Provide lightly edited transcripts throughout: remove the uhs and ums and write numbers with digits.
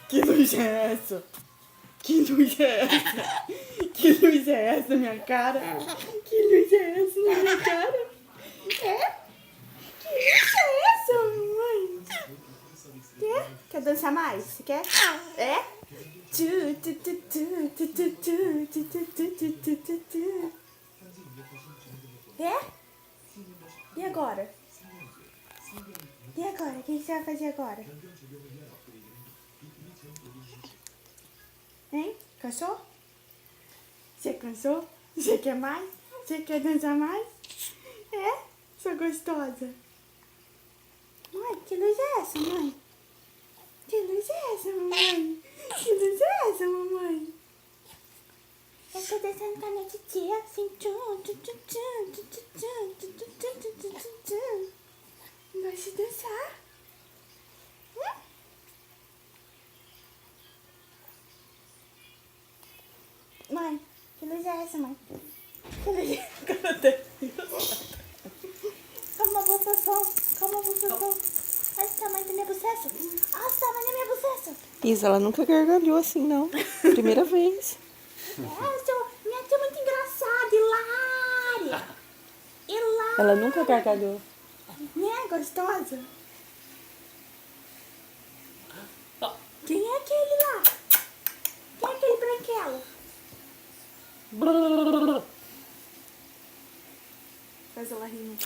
Que luz é essa? Que luz é essa? Que luz é essa na minha cara? Que luz é essa na minha cara? É? Que luz é essa, mamãe? Quer dançar mais? Você quer? É? É? E agora? E agora? O que você vai fazer agora? Hein? Cansou? Você cansou? Você quer mais? Você quer dançar mais? É? Sou gostosa. Mãe, que luz é essa, mãe? Que luz é essa, mamãe? Que luz é essa, mamãe? Eu tô dançando com a minha titia, assim, Gosto de dançar. Mãe, que luz é essa, mãe? Que luz é essa? Calma, bucetão. Calma, bucetão. Olha o tamanho da minha buceta. Olha o tamanho da minha buceta. Isa, ela nunca gargalhou assim, não. Primeira vez. Minha tia é muito engraçada, hilária. Hilária. Ela nunca gargalhou. Né, gostosa? Quem é aquele lá? Quem é aquele branquelo? Faz ela rindo.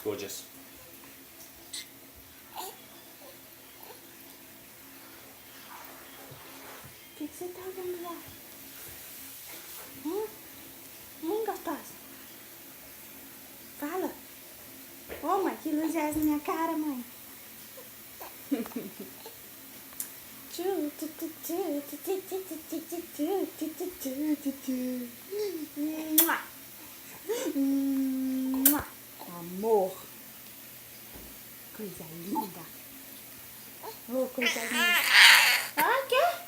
Gorgeous. O que você tá olhando lá? Gostosa? Fala. Ô, mãe, que luz é essa na minha cara, mãe? Amor. Coisa linda. Oh, coisa linda. Ah, quer?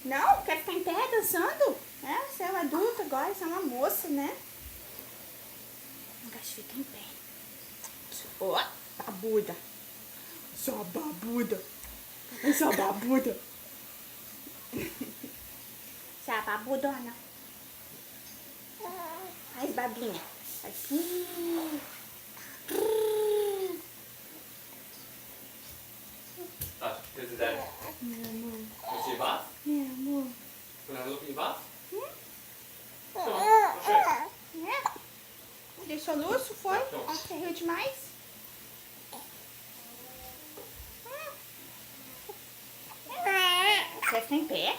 Não? Quer ficar em pé dançando? É, você é uma adulta agora, você é uma moça, né? Não gosto de ficar em pé. Ó, babuda. Só babuda. Só babuda. Só babudona. Faz babinha. Faz. Here's the dad. Meu amor. Want to see your bath? Meu amor. Want to have a look at your bath? Come on, É? I'll show you. Deu soluço, foi? Você riu demais? Você vai ficar em pé?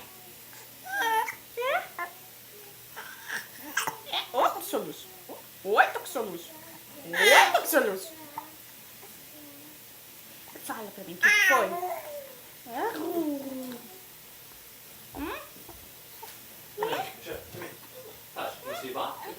Outro soluço. Outro soluço. Outro soluço. Fala pra mim o que foi.